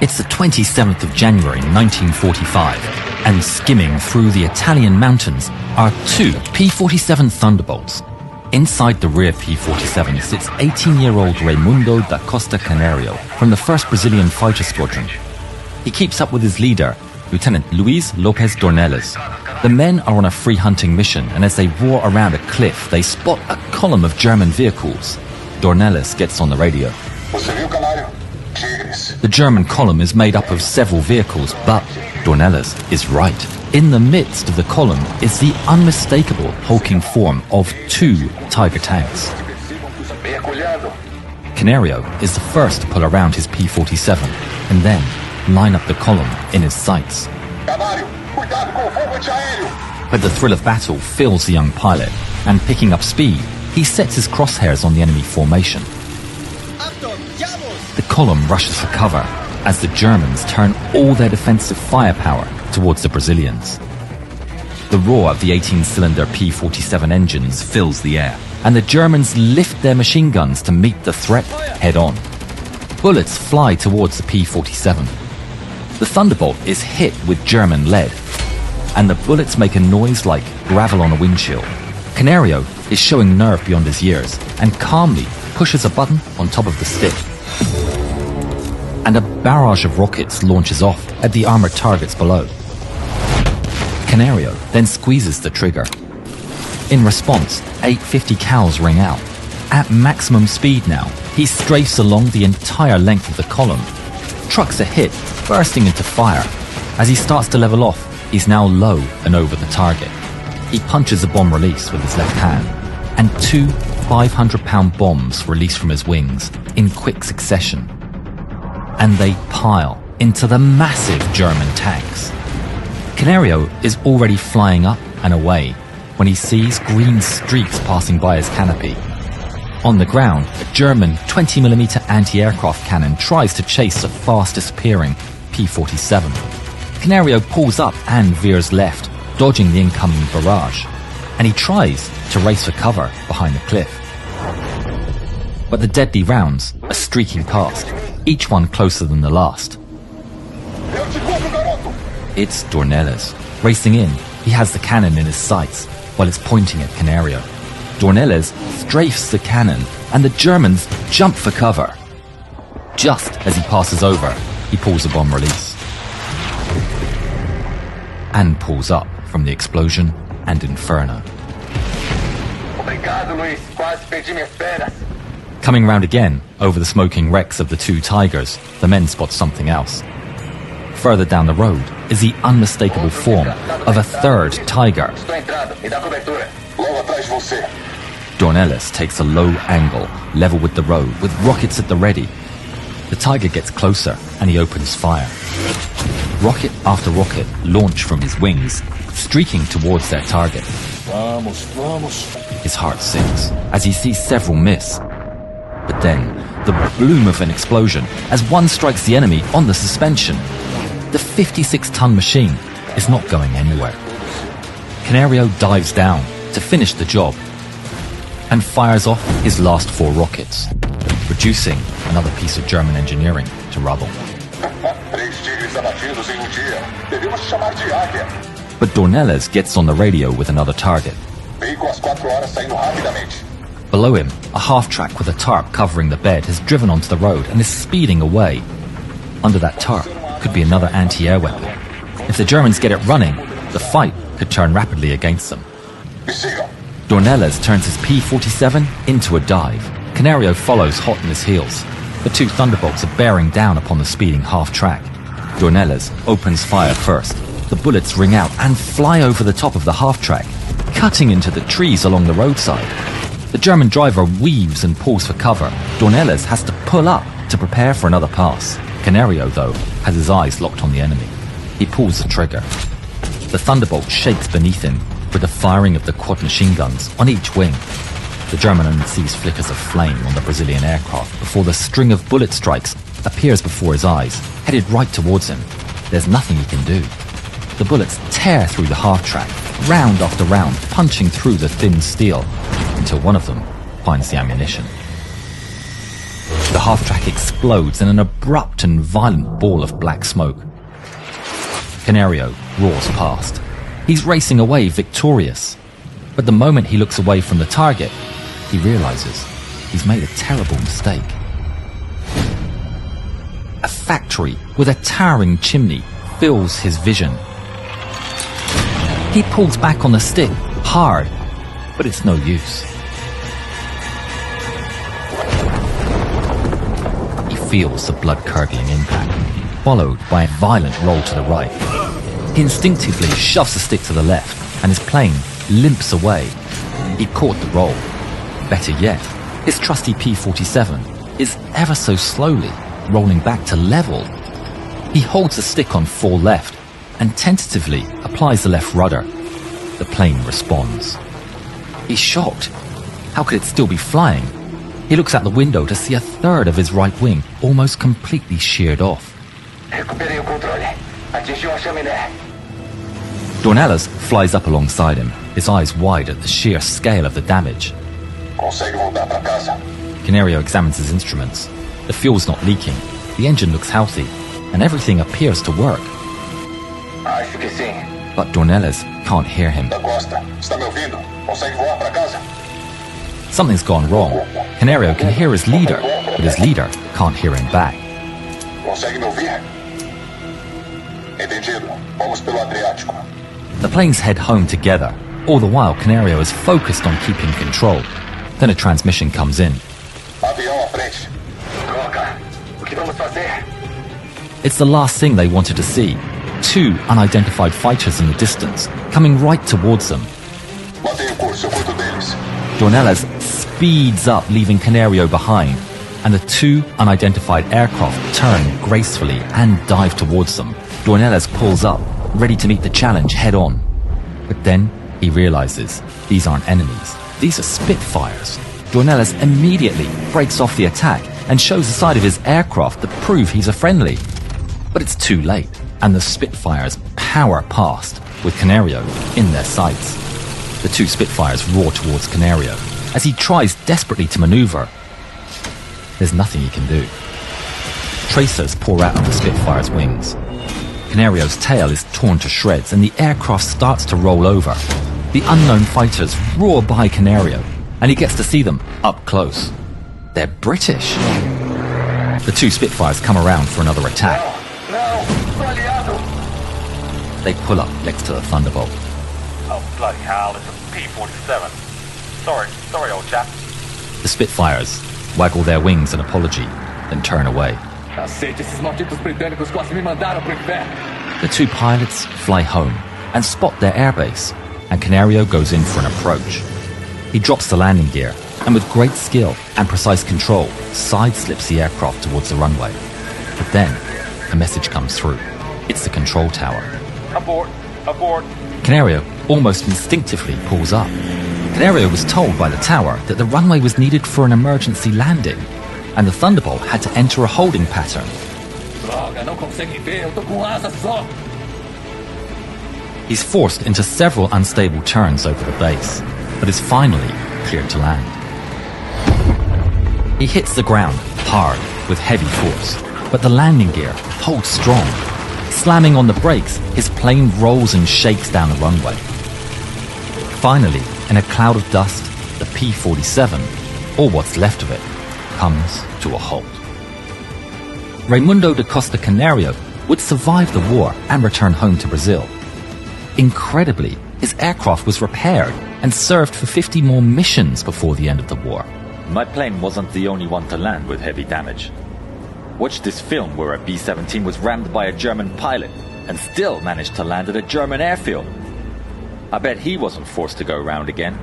It's the 27th of January 1945, and skimming through the Italian mountains are two P-47 Thunderbolts. Inside the rear P-47 sits 18-year-old Raimundo da Costa Canario from the 1st Brazilian Fighter Squadron. He keeps up with his leader, Lieutenant Luis Lopes Dornelles. The men are on a free hunting mission, and as they roar around a cliff, they spot a column of German vehicles. Dornelles gets on the radio. The German column is made up of several vehicles, but Dornelles is right. In the midst of the column is the unmistakable hulking form of two Tiger tanks. Canario is the first to pull around his P-47 and then line up the column in his sights. But the thrill of battle fills the young pilot, and picking up speed, he sets his crosshairs on the enemy formation. The column rushes for cover as the Germans turn all their defensive firepower towards the Brazilians. The roar of the 18-cylinder P-47 engines fills the air, and the Germans lift their machine guns to meet the threat head-on. Bullets fly towards the P-47. The Thunderbolt is hit with German lead, and the bullets make a noise like gravel on a windshield. Canario is showing nerve beyond his years and calmly pushes a button on top of the stick. And a barrage of rockets launches off at the armored targets below. Canario then squeezes the trigger. In response, 850 cals ring out. At maximum speed now, he strafes along the entire length of the column. Trucks are hit, bursting into fire. As he starts to level off, he's now low and over the target. He punches a bomb release with his left hand, and two 500-pound bombs release from his wings in quick succession. And they pile into the massive German tanks. Canario is already flying up and away when he sees green streaks passing by his canopy. On the ground, a German 20mm anti-aircraft cannon tries to chase a fast-disappearing P-47. Canario pulls up and veers left, dodging the incoming barrage, and he tries to race for cover behind the cliff. But the deadly rounds are streaking past, each one closer than the last. It's Dornelles. Racing in, he has the cannon in his sights while it's pointing at Canario. Dornelles strafes the cannon, and the Germans jump for cover. Just as he passes over, he pulls a bomb release. And pulls up from the explosion and inferno. Coming round again, over the smoking wrecks of the two Tigers, the men spot something else. Further down the road is the unmistakable form of a third Tiger. Dornelles takes a low angle, level with the road, with rockets at the ready. The Tiger gets closer, and he opens fire. Rocket after rocket launch from his wings, streaking towards their target. His heart sinks as he sees several miss. But then, the bloom of an explosion as one strikes the enemy on the suspension. The 56-ton machine is not going anywhere. Canario dives down to finish the job and fires off his last 4 rockets, reducing another piece of German engineering to rubble. But Dornelles gets on the radio with another target. Below him, a half-track with a tarp covering the bed has driven onto the road and is speeding away. Under that tarp could be another anti-air weapon. If the Germans get it running, the fight could turn rapidly against them. Dornelles turns his P-47 into a dive. Canario follows hot on his heels. The two Thunderbolts are bearing down upon the speeding half-track. Dornelles opens fire first. The bullets ring out and fly over the top of the half-track, cutting into the trees along the roadside. The German driver weaves and pulls for cover. Dornelles has to pull up to prepare for another pass. Canario, though, has his eyes locked on the enemy. He pulls the trigger. The Thunderbolt shakes beneath him with the firing of the quad machine guns on each wing. The German only sees flickers of flame on the Brazilian aircraft before the string of bullet strikes appears before his eyes, headed right towards him. There's nothing he can do. The bullets tear through the half-track, round after round, punching through the thin steel, until one of them finds the ammunition. The half-track explodes in an abrupt and violent ball of black smoke. Canario roars past. He's racing away victorious. But the moment he looks away from the target, he realizes he's made a terrible mistake. A factory with a towering chimney fills his vision. He pulls back on the stick hard, but it's no use. He feels the blood-curdling impact, followed by a violent roll to the right. He instinctively shoves the stick to the left, and his plane limps away. He caught the roll. Better yet, his trusty P-47 is ever so slowly rolling back to level. He holds the stick on full left and tentatively applies the left rudder. The plane responds. He's shocked. How could it still be flying? He looks out the window to see a third of his right wing almost completely sheared off. Dornelas flies up alongside him, his eyes wide at the sheer scale of the damage. Canario examines his instruments. The fuel's not leaking, the engine looks healthy, and everything appears to work. But Dornelas can't hear him. Something's gone wrong. Canario can hear his leader, but his leader can't hear him back. The planes head home together. All the while, Canario is focused on keeping control. Then a transmission comes in. It's the last thing they wanted to see. Two unidentified fighters in the distance, coming right towards them. Dornelas speeds up, leaving Canario behind, and the two unidentified aircraft turn gracefully and dive towards them. Dornelas pulls up, ready to meet the challenge head-on. But then he realizes these aren't enemies. These are Spitfires. Dornelas immediately breaks off the attack and shows the side of his aircraft to prove he's a friendly. But it's too late, and the Spitfires power past, with Canario in their sights. The two Spitfires roar towards Canario as he tries desperately to maneuver. There's nothing he can do. Tracers pour out of the Spitfire's wings. Canario's tail is torn to shreds and the aircraft starts to roll over. The unknown fighters roar by Canario, and he gets to see them up close. They're British. The two Spitfires come around for another attack. They pull up next to the Thunderbolt. Oh, bloody hell, it's a P-47. Sorry, old chap. The Spitfires waggle their wings in apology, then turn away. The two pilots fly home and spot their airbase, and Canario goes in for an approach. He drops the landing gear, and with great skill and precise control, side-slips the aircraft towards the runway. But then, a message comes through. It's the control tower. Abort! Canario almost instinctively pulls up. Canario was told by the tower that the runway was needed for an emergency landing, and the Thunderbolt had to enter a holding pattern. He's forced into several unstable turns over the base, but is finally cleared to land. He hits the ground hard with heavy force, but the landing gear holds strong. Slamming on the brakes, his plane rolls and shakes down the runway. Finally, in a cloud of dust, the P-47, or what's left of it, comes to a halt. Raimundo da Costa Canario would survive the war and return home to Brazil. Incredibly, his aircraft was repaired and served for 50 more missions before the end of the war. My plane wasn't the only one to land with heavy damage. Watch this film where a B-17 was rammed by a German pilot and still managed to land at a German airfield. I bet he wasn't forced to go around again.